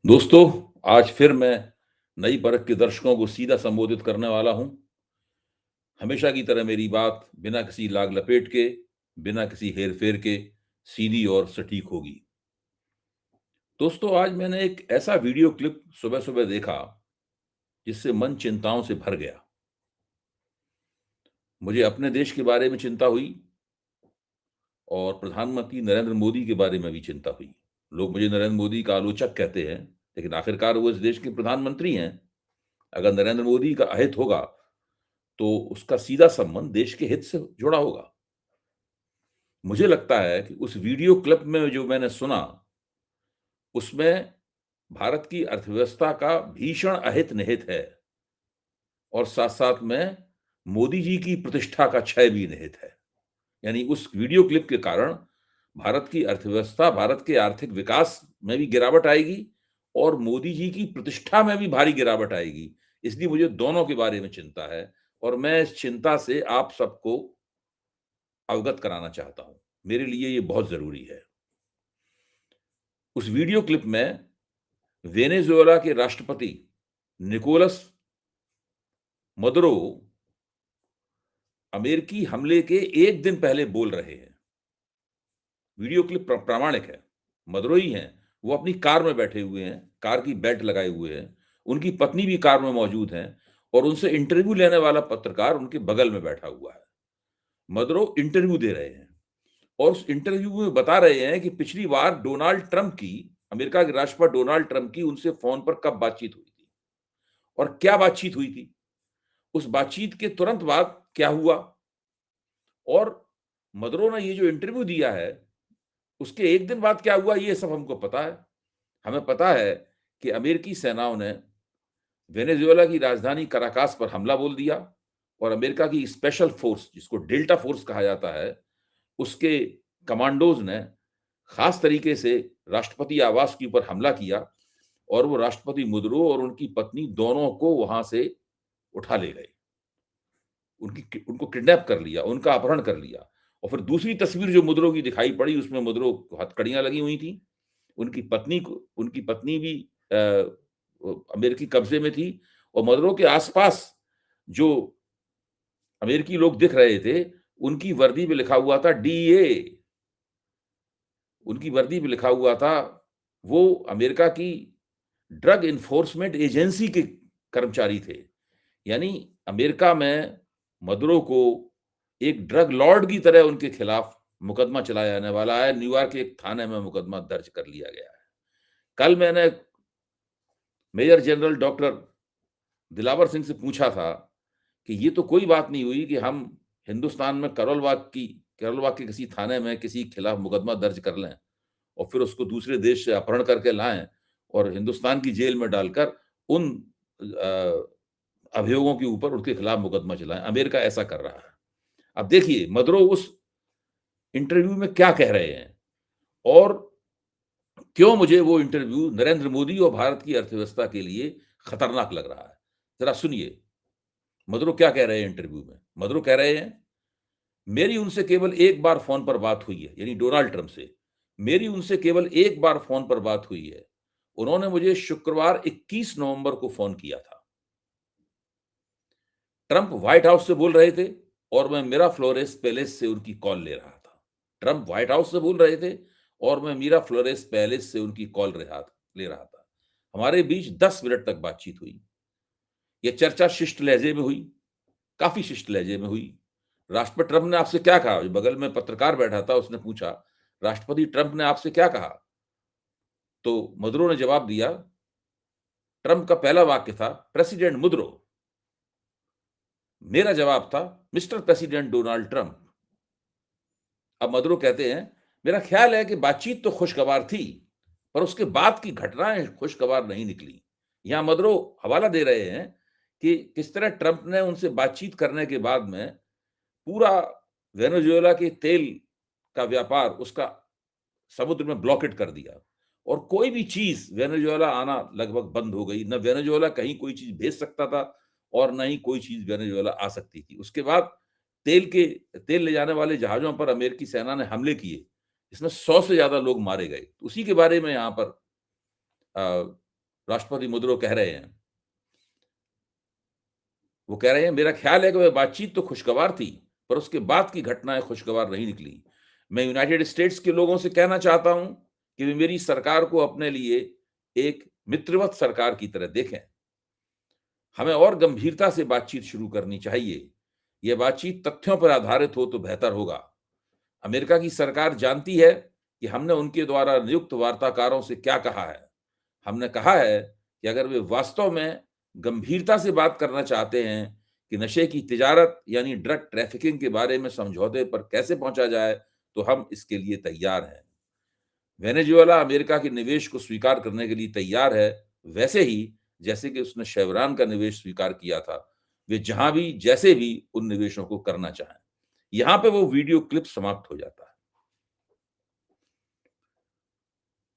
दोस्तों, आज फिर मैं नई परख के दर्शकों को सीधा संबोधित करने वाला हूं। हमेशा की तरह मेरी बात बिना किसी लाग लपेट के, बिना किसी हेर-फेर के सीधी और सटीक होगी। दोस्तों, आज मैंने एक ऐसा वीडियो क्लिप सुबह-सुबह देखा, जिससे मन चिंताओं से भर गया। मुझे अपने देश के बारे में चिंता हुई और प्रधानमंत्री नरेंद्र मोदी के बारे में भी चिंता हुई। लोग मुझे नरेंद्र मोदी का आलोचक कहते हैं, लेकिन आखिरकार वो इस देश के प्रधानमंत्री हैं। अगर नरेंद्र मोदी का अहित होगा, तो उसका सीधा संबंध देश के हित से जुड़ा होगा। मुझे लगता है कि उस वीडियो क्लिप में जो मैंने सुना, उसमें भारत की अर्थव्यवस्था का भीषण अहित निहित है और साथ-साथ में मोदी जी की प्रतिष्ठा का क्षय भी निहित है। यानी उस वीडियो क्लिप के कारण भारत की अर्थव्यवस्था, भारत के आर्थिक विकास में भी गिरावट आएगी और मोदी जी की प्रतिष्ठा में भी भारी गिरावट आएगी। इसलिए मुझे दोनों के बारे में चिंता है और मैं इस चिंता से आप सबको अवगत कराना चाहता हूं। मेरे लिए ये बहुत ज़रूरी है। उस वीडियो क्लिप में वेनेजुएला के राष्ट्रपति निकोलस मदुरो अमेरिकी हमले के 1 दिन पहले बोल रहे हैं। वीडियो क्लिप प्रामाणिक है। मदुरो ही हैं। वो अपनी कार में बैठे हुए हैं, कार की बेल्ट लगाए हुए हैं। उनकी पत्नी भी कार में मौजूद हैं और उनसे इंटरव्यू लेने वाला पत्रकार उनके बगल में बैठा हुआ है। मदुरो इंटरव्यू दे रहे हैं और उस इंटरव्यू में बता रहे हैं कि पिछली बार डोनाल्ड ट्रंप की, अमेरिका के राष्ट्रपति डोनाल्ड ट्रंप की उनसे फ़ोन पर कब बातचीत हुई थी और क्या बातचीत हुई थी। उस बातचीत के तुरंत बाद क्या हुआ और मदुरो ने ये जो इंटरव्यू दिया है, उसके 1 दिन बाद क्या हुआ, ये सब हमको पता है। हमें पता है कि अमेरिकी सेनाओं ने वेनेजुएला की राजधानी काराकास पर हमला बोल दिया और अमेरिका की स्पेशल फ़ोर्स, जिसको डेल्टा फ़ोर्स कहा जाता है, उसके कमांडोज़ ने ख़ास तरीके से राष्ट्रपति आवास के ऊपर हमला किया और वो राष्ट्रपति मुदुरो और उनकी पत्नी दोनों को वहाँ से उठा ले गए। उनको किडनैप कर लिया, उनका अपहरण कर लिया और फिर दूसरी तस्वीर जो मुद्रो की दिखाई पड़ी, उसमें मुद्रो को हथकड़ियाँ लगी हुई थी। उनकी पत्नी भी अमेरिकी कब्ज़े में थी और मुद्रो के आस-पास जो अमेरिकी लोग दिख रहे थे, उनकी वर्दी पे लिखा हुआ था डीईए। उनकी वर्दी पे लिखा हुआ था, वो अमेरिका की ड्रग एनफोर्समेंट एजेंसी के कर्मचारी थे। यानी अमेरिका में मदुरो को एक ड्रग लॉर्ड की तरह उनके खिलाफ मुकदमा चलाया जाने वाला है। न्यूयॉर्क के एक थाने में मुकदमा दर्ज कर लिया गया है। कल मैंने major general doctor Dilawar Singh से पूछा था कि ये तो कोई बात नहीं हुई कि हम हिंदुस्तान में करोलबाग के किसी थाने में किसी के खिलाफ मुकदमा दर्ज कर लें और फिर उसको दूसरे देश से अपहरण करके लाएँ और हिंदुस्तान की जेल में डालकर उन अभियोगों के ऊपर उसके खिलाफ मुकदमा चलाएँ। अमेरिका ऐसा कर रहा है। अब देखिए मदुरो उस इंटरव्यू में क्या कह रहे हैं और क्यों मुझे वो इंटरव्यू नरेंद्र मोदी और भारत की अर्थव्यवस्था के लिए खतरनाक लग रहा है। ज़रा सुनिए, मदुरो क्या कह रहे हैं इंटरव्यू में। मदुरो कह रहे हैं, मेरी उनसे केवल एक बार फ़ोन पर बात हुई है, यानी डोनाल्ड ट्रंप से। मेरी उनसे केवल एक बार फ़ोन पर बात हुई है। उन्होंने मुझे शुक्रवार 21 नवंबर को फ़ोन किया था। ट्रंप व्हाइट हाउस से बोल रहे थे और मैं मिराफ्लोरेस पैलेस से उनकी कॉल ले रहा था। ट्रंप व्हाइट हाउस से बोल रहे थे और मैं मिराफ्लोरेस पैलेस से उनकी कॉल ले रहा था। हमारे बीच 10 मिनट तक बातचीत हुई। ये चर्चा शिष्ट लहजे में हुई, काफ़ी शिष्ट लहजे में हुई। राष्ट्रपति ट्रंप ने आपसे क्या कहा? बगल में पत्रकार बैठा था, उसने पूछा, राष्ट्रपति ट्रंप ने आपसे क्या कहा? तो मदुरो ने जवाब दिया, ट्रंप का पहला वाक्य था, प्रेसिडेंट मुदुरो। मेरा जवाब था, मिस्टर प्रेसिडेंट डोनाल्ड ट्रंप। अब मदुरो कहते हैं, मेरा ख्याल है कि बातचीत तो खुशगवार थी, पर उसके बाद की घटनाएँ खुशगवार नहीं निकली। यहाँ मदुरो हवाला दे रहे हैं कि किस तरह ट्रंप ने उनसे बातचीत करने के बाद में पूरा वेनेजुएला के तेल का व्यापार उसका समुद्र में ब्लॉकेट कर दिया और कोई भी चीज़ वेनेजुएला आना लगभग बंद हो गई। न वेनेजुएला कहीं कोई चीज़ भेज सकता था और न ही कोई चीज़ वेनेजुएला आ सकती थी। उसके बाद तेल ले जाने वाले जहाज़ों पर अमेरिकी सेना ने हमले किए। इसमें 100 से ज़्यादा लोग मारे गए। उसी के बारे में यहाँ पर राष्ट्रपति मुद्रो कह रहे हैं। वो कह रहे हैं, मेरा ख्याल है कि वह बातचीत तो खुशगवार थी, पर उसके बाद की घटनाएँ खुशगवार नहीं निकली। मैं यूनाइटेड स्टेट्स के लोगों से कहना चाहता हूँ कि वे मेरी सरकार को अपने लिए एक मित्रवत सरकार की तरह देखें। हमें और गंभीरता से बातचीत शुरू करनी चाहिए। यह बातचीत तथ्यों पर आधारित हो तो बेहतर होगा। अमेरिका की सरकार जानती है कि हमने उनके द्वारा नियुक्त वार्ताकारों से क्या कहा है। हमने कहा है कि अगर वे वास्तव में गंभीरता से बात करना चाहते हैं कि नशे की तिजारत यानी ड्रग ट्रैफिकिंग के बारे में समझौते पर कैसे पहुंचा जाए, तो हम इसके लिए तैयार हैं। वेनेजुएला अमेरिका के निवेश को स्वीकार करने के लिए तैयार है, वैसे ही जैसे कि उसने शेवरॉन का निवेश स्वीकार किया था। वे जहां भी जैसे भी उन निवेशों को करना चाहें। यहां पे वो वीडियो क्लिप समाप्त हो जाता है।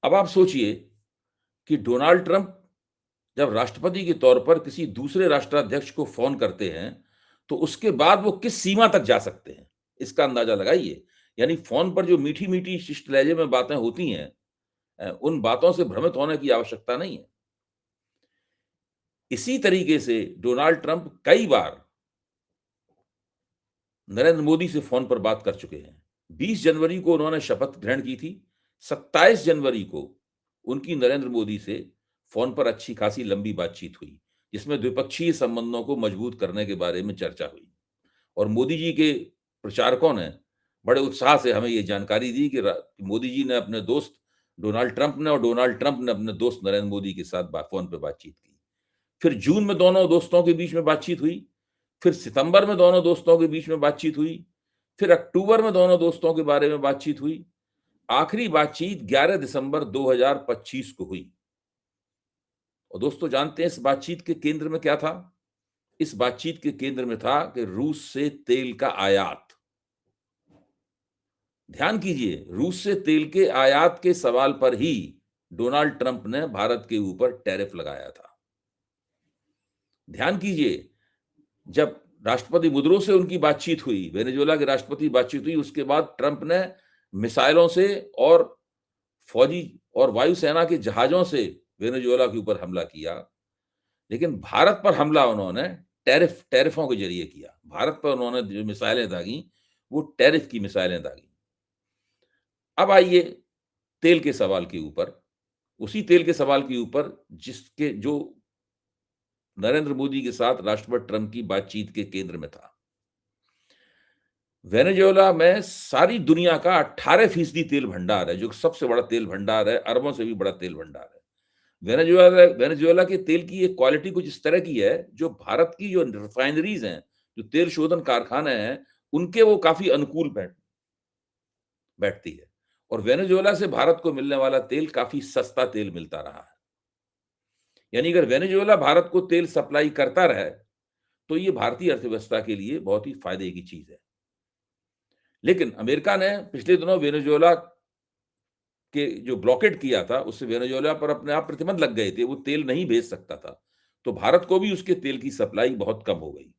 अब आप सोचिए कि डोनाल्ड ट्रंप जब राष्ट्रपति के तौर पर किसी दूसरे राष्ट्राध्यक्ष को फोन करते हैं, तो उसके बाद वो किस सीमा तक जा सकते हैं, इसका अंदाजा लगाइए। यानी फोन पर जो मीठी-मीठी शिष्ट लहजे में बातें होती हैं, उन बातों से भ्रमित होने की आवश्यकता नहीं है। इसी तरीके से डोनाल्ड ट्रंप कई बार नरेंद्र मोदी से फोन पर बात कर चुके हैं। 20 जनवरी को उन्होंने शपथ ग्रहण की थी। 27 जनवरी को उनकी नरेंद्र मोदी से फोन पर अच्छी खासी लंबी बातचीत हुई, जिसमें द्विपक्षीय संबंधों को मजबूत करने के बारे में चर्चा हुई। और मोदी जी के प्रचारकों ने बड़े उत्साह से हमें ये जानकारी दी कि मोदी जी ने अपने दोस्त डोनाल्ड ट्रंप ने और डोनाल्ड ट्रंप ने अपने दोस्त नरेंद्र मोदी के साथ फोन पर बातचीत की। फिर जून में दोनों दोस्तों के बीच में बातचीत हुई। फिर सितंबर में दोनों दोस्तों के बीच में बातचीत हुई। फिर अक्टूबर में दोनों दोस्तों के बारे में बातचीत हुई। आखिरी बातचीत 11 दिसंबर 2025 को हुई। और दोस्तों जानते हैं इस बातचीत के केंद्र में क्या था? इस बातचीत के केंद्र में था कि रूस से तेल का आयात। ध्यान कीजिए, रूस से तेल के आयात के सवाल पर ही डोनाल्ड ट्रंप ने भारत के ऊपर टैरिफ लगाया था। ध्यान कीजिए, जब राष्ट्रपति मुद्रो से उनकी बातचीत हुई, वेनेजुएला के राष्ट्रपति बातचीत हुई, उसके बाद ट्रंप ने मिसाइलों से और फौजी और वायुसेना के जहाजों से वेनेजुएला के ऊपर हमला किया। लेकिन भारत पर हमला उन्होंने टैरिफों के जरिए किया। भारत पर उन्होंने जो मिसाइलें दागी, वो टैरिफ की मिसाइलें दागी। अब आइए तेल के सवाल के ऊपर, उसी तेल के सवाल के ऊपर जिसके जो नरेंद्र मोदी के साथ राष्ट्रपति ट्रंप की बातचीत के केंद्र में था। वेनेजुएला में सारी दुनिया का 18% तेल भंडार है, जो सबसे बड़ा तेल भंडार है, अरबों से भी बड़ा तेल भंडार है। वेनेजुएला के तेल की एक क्वालिटी कुछ इस तरह की है, जो भारत की जो रिफाइनरीज हैं, जो तेल शोधन कारखाने हैं, उनके वो काफी अनुकूल बैठती है। और वेनेजुएला से भारत को मिलने वाला तेल काफी सस्ता तेल मिलता रहा है। यानी अगर वेनेजुएला भारत को तेल सप्लाई करता रहे, तो ये भारतीय अर्थव्यवस्था के लिए बहुत ही फायदे की चीज है। लेकिन अमेरिका ने पिछले दिनों वेनेजुएला के जो ब्लॉकेड किया था, उससे वेनेजुएला पर अपने आप प्रतिबंध लग गए थे, वो तेल नहीं भेज सकता था। तो भारत को भी उसके तेल की सप्लाई बहुत कम हो गई।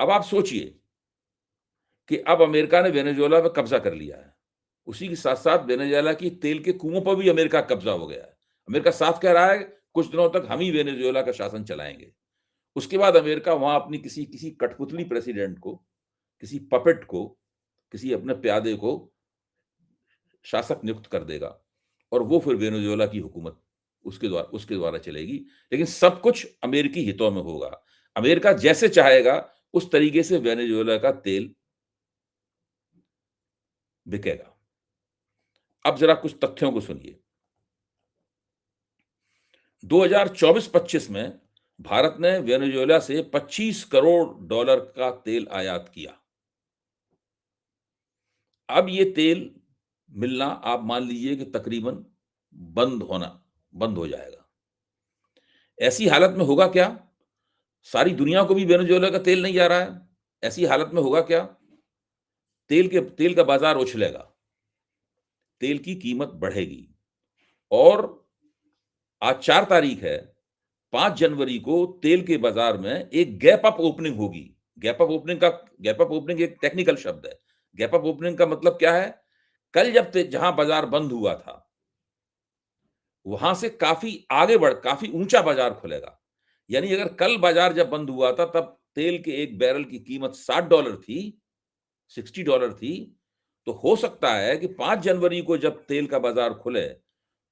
अब आप सोचिए कि अब अमेरिका ने वेनेजुएला पे कब्जा कर लिया है। उसी के साथ-साथ वेनेजुएला की तेल के कुओं पर भी अमेरिका का कब्जा हो गया है। अमेरिका साफ कह रहा है, कुछ दिनों तक हम ही वेनेजुएला का शासन चलाएँगे। उसके बाद अमेरिका वहाँ अपनी किसी किसी कठपुतली प्रेसिडेंट को, किसी पपेट को, किसी अपने प्यादे को शासक नियुक्त कर देगा और वो फिर वेनेजुएला की हुकूमत उसके द्वारा चलेगी। लेकिन सब कुछ अमेरिकी हितों में होगा। अमेरिका जैसे चाहेगा, उस तरीके से वेनेजुएला का तेल बिकेगा। अब जरा कुछ तथ्यों को सुनिए। 2024-25 में भारत ने वेनेजुएला से $25 करोड़ का तेल आयात किया। अब ये तेल मिलना आप मान लीजिए कि तकरीबन बंद हो जाएगा। ऐसी हालत में होगा क्या? सारी दुनिया को भी वेनेजुएला का तेल नहीं जा रहा है। ऐसी हालत में होगा क्या? तेल का बाजार उछलेगा। तेल की कीमत बढ़ेगी और आज 4 तारीख है, 5 जनवरी को तेल के बाजार में एक गैप अप ओपनिंग होगी। गैप अप ओपनिंग एक टेक्निकल शब्द है। गैप अप ओपनिंग का मतलब क्या है? कल जब जहां बाजार बंद हुआ था, वहां से काफी ऊंचा बाजार खुलेगा। यानी अगर कल बाजार जब बंद हुआ था तब तेल के एक बैरल की कीमत $60 थी, $60 थी, तो हो सकता है कि 5 जनवरी को जब तेल का बाजार खुले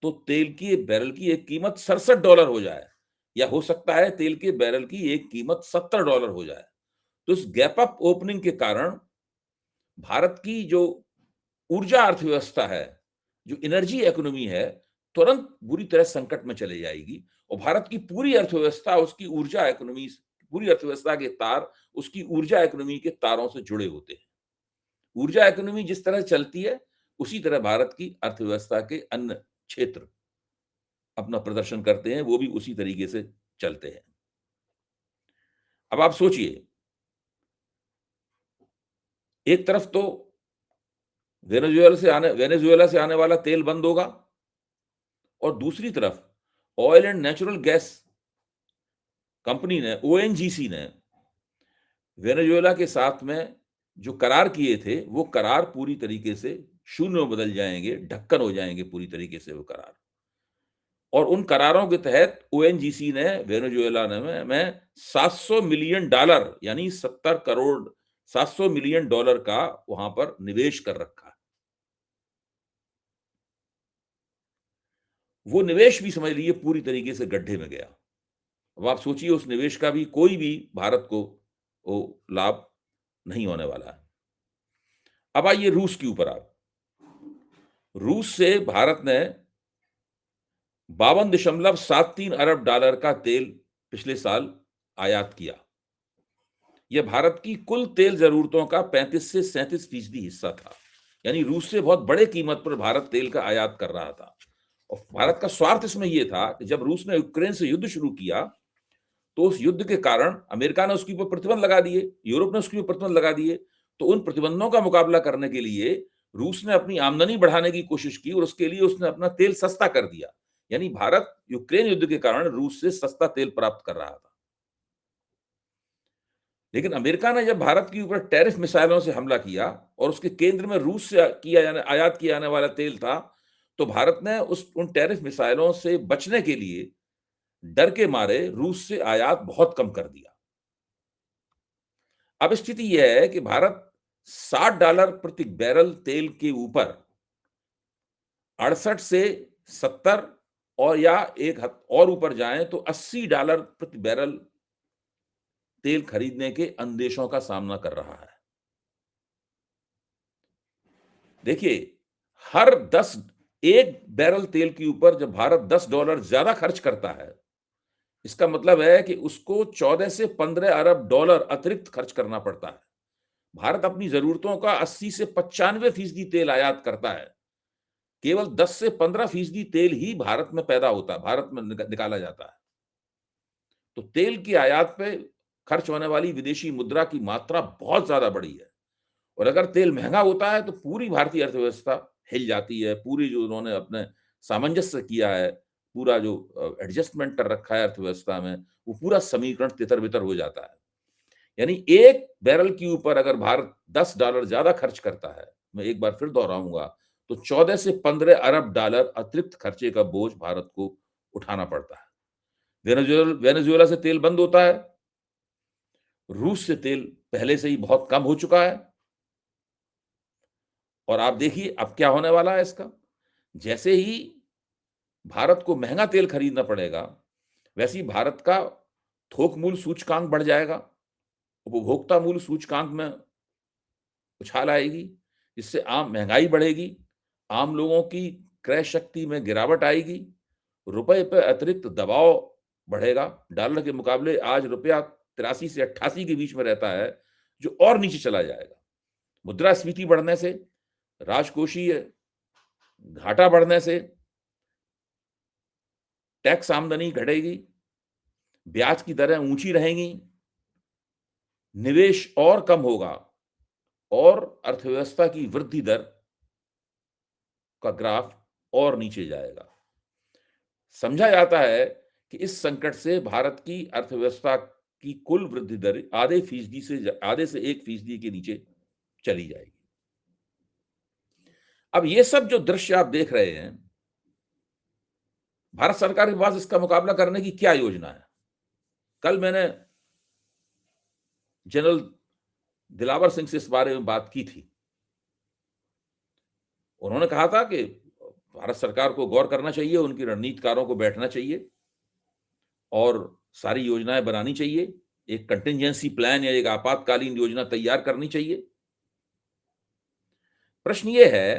तो तेल की बैरल की एक कीमत $67 हो जाए, या हो सकता है तेल के बैरल की एक कीमत $70 हो जाए। तो इस गैप अप ओपनिंग के कारण भारत की जो ऊर्जा अर्थव्यवस्था है, जो एनर्जी इकोनॉमी है, तुरंत बुरी तरह संकट में चली जाएगी और भारत की पूरी अर्थव्यवस्था उसकी ऊर्जा इकोनॉमी, पूरी अर्थव्यवस्था के तार उसकी ऊर्जा इकोनॉमी के तारों से जुड़े होते हैं। ऊर्जा इकोनॉमी जिस तरह चलती है, उसी तरह भारत की अर्थव्यवस्था के अन्य क्षेत्र अपना प्रदर्शन करते हैं, वो भी उसी तरीके से चलते हैं। अब आप सोचिए, एक तरफ तो वेनेजुएला से आने वाला तेल बंद होगा और दूसरी तरफ oil and natural gas company ने, ओएनजीसी ने वेनेजुएला के साथ में जो करार किए थे, वो करार पूरी तरीके से शून्य में बदल जाएंगे, ढक्कन हो जाएंगे पूरी तरीके से वो करार। और उन करारों के तहत ओएनजीसी ने वेनेजुएला में $700 मिलियन यानी 70 करोड़, $700 मिलियन का वहां पर निवेश कर रखा है। वो निवेश भी समझ लीजिए पूरी तरीके से गड्ढे में गया। अब आप सोचिए उस निवेश का भी कोई भी भारत को वो लाभ नहीं होने वाला है। अब आइए रूस के ऊपर। आप रूस से भारत ने 52.73 अरब डॉलर का तेल पिछले साल आयात किया। यह भारत की कुल तेल जरूरतों का 35 से 37% हिस्सा था। यानी रूस से बहुत बड़े कीमत पर भारत तेल का आयात कर रहा था। और भारत का स्वार्थ इसमें यह था कि जब रूस ने यूक्रेन से युद्ध शुरू किया तो उस युद्ध के कारण अमेरिका ने उसके ऊपर प्रतिबंध लगा दिए, यूरोप ने उसके ऊपर प्रतिबंध लगा दिए। तो उन प्रतिबंधों का मुकाबला करने के लिए रूस ने अपनी आमदनी बढ़ाने की कोशिश की और उसके लिए उसने अपना तेल सस्ता कर दिया। यानी भारत यूक्रेन युद्ध के कारण रूस से सस्ता तेल प्राप्त कर रहा था। लेकिन अमेरिका ने जब भारत के ऊपर टैरिफ मिसाइलों से हमला किया और उसके केंद्र में रूस से आयात किया जाने वाला तेल था, तो भारत ने उन टैरिफ मिसाइलों से बचने के लिए डर के मारे रूस से आयात बहुत कम कर दिया। अब स्थिति यह है कि भारत $60 प्रति बैरल तेल के ऊपर 68 से 70 और या एक हद और ऊपर जाएं तो $80 प्रति बैरल तेल खरीदने के अंदेशों का सामना कर रहा है। देखिए, हर 10 एक बैरल तेल के ऊपर जब भारत $10 ज्यादा खर्च करता है, इसका मतलब है कि उसको 14 से 15 अरब डॉलर अतिरिक्त खर्च करना पड़ता है। भारत अपनी जरूरतों का 80 से 95% तेल आयात करता है। केवल 10 से 15% तेल ही भारत में पैदा होता है, भारत में निकाला जाता है। तो तेल की आयात पे खर्च होने वाली विदेशी मुद्रा की मात्रा बहुत ज्यादा बढ़ी है। और अगर तेल महंगा होता है तो पूरी भारतीय अर्थव्यवस्था हिल जाती है। पूरी जो उन्होंने अपने सामंजस्य किया है, पूरा जो एडजस्टमेंट कर रखा है अर्थव्यवस्था में, वो पूरा समीकरण तितर-बितर हो जाता है। यानी एक बैरल के ऊपर अगर भारत $10 ज्यादा खर्च करता है, मैं एक बार फिर दोहराऊंगा, तो 14 से 15 अरब डॉलर अतिरिक्त खर्चे का बोझ भारत को उठाना पड़ता है। वेनेजुएला से तेल बंद होता है, रूस से तेल पहले से ही बहुत कम हो चुका है। और आप देखिए अब क्या होने वाला है इसका। जैसे ही भारत को महंगा तेल खरीदना पड़ेगा, वैसे ही भारत का थोक मूल्य सूचकांक बढ़ जाएगा, उपभोक्ता मूल्य सूचकांक में उछाल आएगी, जिससे आम महंगाई बढ़ेगी, आम लोगों की क्रय शक्ति में गिरावट आएगी, रुपए पे अतिरिक्त दबाव बढ़ेगा। डॉलर के मुकाबले आज रुपया 83 से 88 के बीच में रहता है, जो और नीचे चला जाएगा। मुद्रास्फीति बढ़ने से, राजकोषीय घाटा बढ़ने से टैक्स आमदनी घटेगी, ब्याज की दरें ऊंची रहेंगी, निवेश और कम होगा और अर्थव्यवस्था की वृद्धि दर का ग्राफ और नीचे जाएगा। समझा जाता है कि इस संकट से भारत की अर्थव्यवस्था की कुल वृद्धि दर आधे से 1% के नीचे चली जाएगी। अब ये सब जो दृश्य आप देख रहे हैं, भारत सरकार के पास इसका मुकाबला करने की क्या योजना है? कल मैंने जनरल दिलावर सिंह से इस बारे में बात की थी। उन्होंने कहा था कि भारत सरकार को गौर करना चाहिए, उनकी रणनीतिकारों को बैठना चाहिए और सारी योजनाएँ बनानी चाहिए। एक कंटिंजेंसी प्लान या एक आपातकालीन योजना तैयार करनी चाहिए। प्रश्न ये है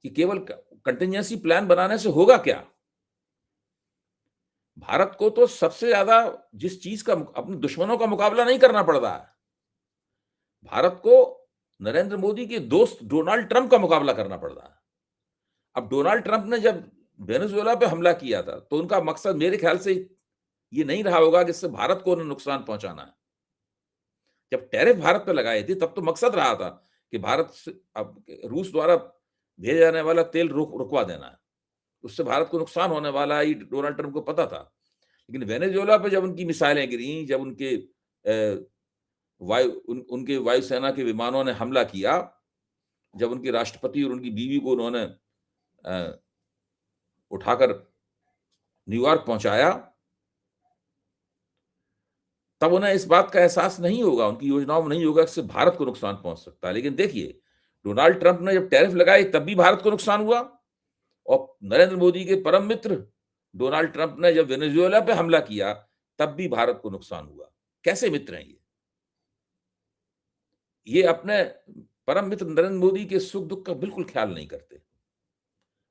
कि केवल कंटिंजेंसी प्लान बनाने से होगा क्या? भारत को तो सबसे ज्यादा जिस चीज का अपने दुश्मनों का मुकाबला नहीं करना पड़ रहा है, भारत को नरेंद्र मोदी के दोस्त डोनाल्ड ट्रंप का मुकाबला करना पड़ रहा है। अब डोनाल्ड ट्रंप ने जब वेनेजुएला पे हमला किया था, तो उनका मकसद मेरे ख्याल से ये नहीं रहा होगा कि इससे भारत को उन्हें नुकसान पहुंचाना है। जब टैरिफ भारत पे लगाए थे, तब तो मकसद रहा था कि भारत से अब रूस द्वारा भेजे जाने वाला तेल रुकवा देना है। उससे भारत को नुकसान होने वाला है, ये डोनाल्ड ट्रंप को पता था। लेकिन वेनेजुएला पे जब उनकी मिसाइलें गिरी, जब उनके उनके वायुसेना के विमानों ने हमला किया, जब उनके राष्ट्रपति और उनकी बीवी को उन्होंने उठाकर न्यूयॉर्क पहुंचाया, तब उन्हें इस बात का एहसास नहीं होगा, उनकी योजनाओं में नहीं होगा, इससे भारत को नुकसान पहुंच सकता है। लेकिन देखिए, डोनाल्ड ट्रंप ने जब टैरिफ लगाए, तब भी भारत को नुकसान हुआ, और नरेंद्र मोदी के परम मित्र डोनाल्ड ट्रंप ने जब वेनेजुएला पे हमला किया, तब भी भारत को नुकसान हुआ। कैसे मित्र हैं ये? ये अपने परम मित्र नरेंद्र मोदी के सुख दुख का बिल्कुल ख्याल नहीं करते।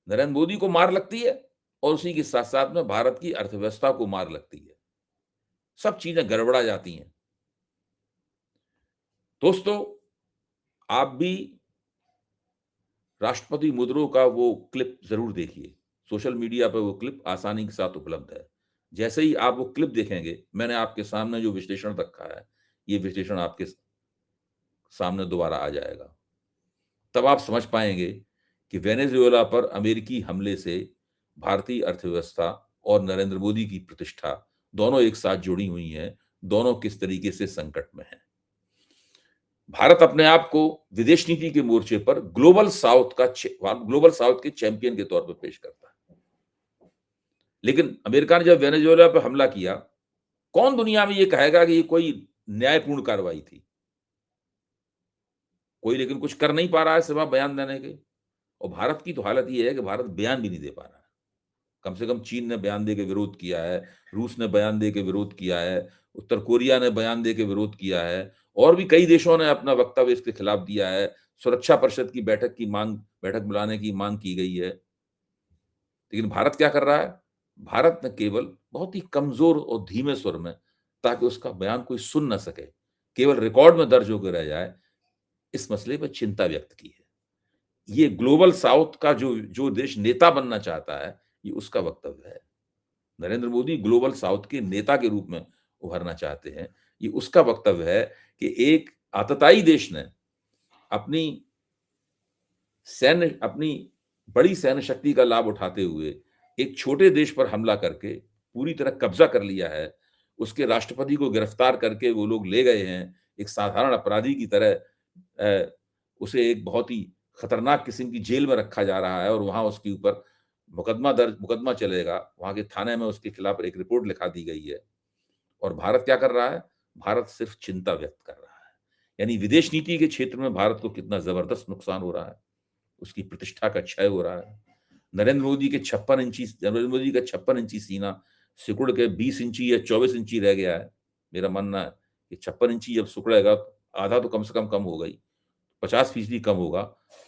नरेंद्र मोदी को मार लगती है और उसी के साथ साथ में भारत की अर्थव्यवस्था को मार लगती है। सब चीजें गड़बड़ा जाती हैं। दोस्तों, आप भी राष्ट्रपति मुद्रो का वो क्लिप जरूर देखिए। सोशल मीडिया पर वो क्लिप आसानी के साथ उपलब्ध है। जैसे ही आप वो क्लिप देखेंगे, मैंने आपके सामने जो विश्लेषण रखा है, ये विश्लेषण आपके सामने दोबारा आ जाएगा। तब आप समझ पाएंगे कि वेनेजुएला पर अमेरिकी हमले से भारतीय अर्थव्यवस्था और नरेंद्र मोदी की प्रतिष्ठा दोनों एक साथ जुड़ी हुई हैं, दोनों किस तरीके से संकट में हैं। भारत अपने आप को विदेश नीति के मोर्चे पर ग्लोबल साउथ के चैंपियन के तौर पर पेश करता है। लेकिन अमेरिका ने जब वेनेजुएला पर हमला किया, कौन दुनिया में ये कहेगा कि ये कोई न्यायपूर्ण कार्रवाई थी? कोई लेकिन कुछ कर नहीं पा रहा है सिवा बयान देने के। और भारत की तो हालत ये है कि भारत बयान भी नहीं दे पा रहा है। कम से कम चीन ने बयान दे के विरोध किया है, रूस ने बयान दे के विरोध किया है, उत्तर कोरिया ने बयान दे के विरोध किया है, और भी कई देशों ने अपना वक्तव्य इसके खिलाफ दिया है। सुरक्षा परिषद की बैठक बुलाने की मांग की गई है। लेकिन भारत क्या कर रहा है? भारत ने केवल बहुत ही कमजोर और धीमे स्वर में, ताकि उसका बयान कोई सुन न सके, केवल रिकॉर्ड में दर्ज होकर रह जाए, इस मसले पर चिंता व्यक्त की है। ये ग्लोबल साउथ का जो जो देश नेता बनना चाहता है, ये उसका वक्तव्य है। नरेंद्र मोदी ग्लोबल साउथ के नेता के रूप में उभरना चाहते हैं। ये उसका वक्तव्य है कि एक आतताई देश ने अपनी अपनी बड़ी सैन्य शक्ति का लाभ उठाते हुए एक छोटे देश पर हमला करके पूरी तरह कब्जा कर लिया है। उसके राष्ट्रपति को गिरफ्तार करके वो लोग ले गए हैं। एक साधारण अपराधी की तरह उसे एक बहुत ही खतरनाक किस्म की जेल में रखा जा रहा है, और वहां उसके ऊपर मुकदमा चलेगा। वहां के थाने में उसके खिलाफ एक रिपोर्ट लिखा दी गई है। और भारत क्या कर रहा है? भारत सिर्फ चिंता व्यक्त कर रहा है। यानी विदेश नीति के क्षेत्र में भारत को कितना जबरदस्त नुकसान हो रहा है, उसकी प्रतिष्ठा का क्षय हो रहा है। नरेंद्र मोदी का 56 इंची सीना सिकुड़ के 20 इंची या 24 इंची रह गया है। मेरा मानना है कि 56 इंची जब सिकुड़ेगा, आधा तो कम से कम हो गई, 50% कम होगा,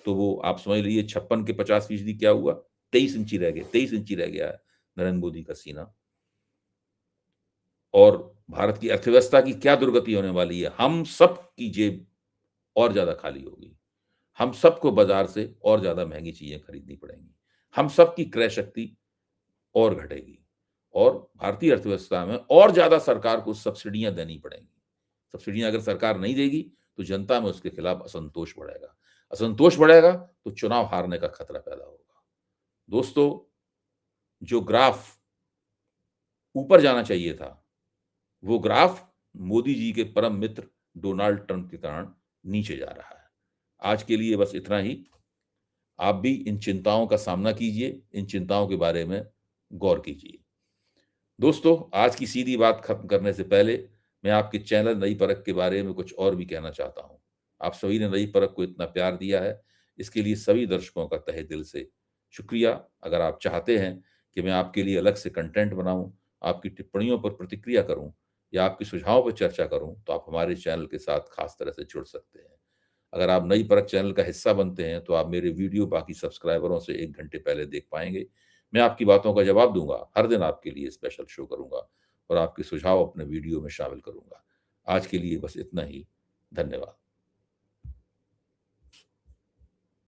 तो वो आप समझ लीजिए 56 के 50% क्या हुआ, 23 इंची रह गया। 23 इंची रह गया है नरेंद्र मोदी का सीना। और भारत की अर्थव्यवस्था की क्या दुर्गति होने वाली है? हम सब की जेब और ज्यादा खाली होगी। हम सबको बाजार से और ज्यादा महंगी चीजें खरीदनी पड़ेंगी। हम सबकी क्रय शक्ति और घटेगी, और भारतीय अर्थव्यवस्था में और ज्यादा सरकार को सब्सिडियां देनी पड़ेंगी। सब्सिडियां अगर सरकार नहीं देगी, तो जनता में उसके खिलाफ असंतोष बढ़ेगा। असंतोष बढ़ेगा तो चुनाव हारने का खतरा पैदा होगा। दोस्तों, जो ग्राफ ऊपर जाना चाहिए था, वो ग्राफ मोदी जी के परम मित्र डोनाल्ड ट्रंप के कारण नीचे जा रहा है। आज के लिए बस इतना ही। आप भी इन चिंताओं का सामना कीजिए, इन चिंताओं के बारे में गौर कीजिए। दोस्तों, आज की सीधी बात खत्म करने से पहले मैं आपके चैनल नई परख के बारे में कुछ और भी कहना चाहता हूँ। आप सभी ने नई परख को इतना प्यार दिया है, इसके लिए सभी दर्शकों का तहे दिल से शुक्रिया। अगर आप चाहते हैं कि मैं आपके लिए अलग से कंटेंट बनाऊँ, आपकी टिप्पणियों पर प्रतिक्रिया करूँ या आपके सुझावों पर चर्चा करूँ, तो आप हमारे चैनल के साथ खास तरह से जुड़ सकते हैं। अगर आप नई परख चैनल का हिस्सा बनते हैं, तो आप मेरे वीडियो बाकी सब्सक्राइबरों से 1 घंटे पहले देख पाएँगे। मैं आपकी बातों का जवाब दूँगा, हर दिन आपके लिए स्पेशल शो करूँगा और आपके सुझाव अपने वीडियो में शामिल करूँगा। आज के लिए बस इतना ही। धन्यवाद।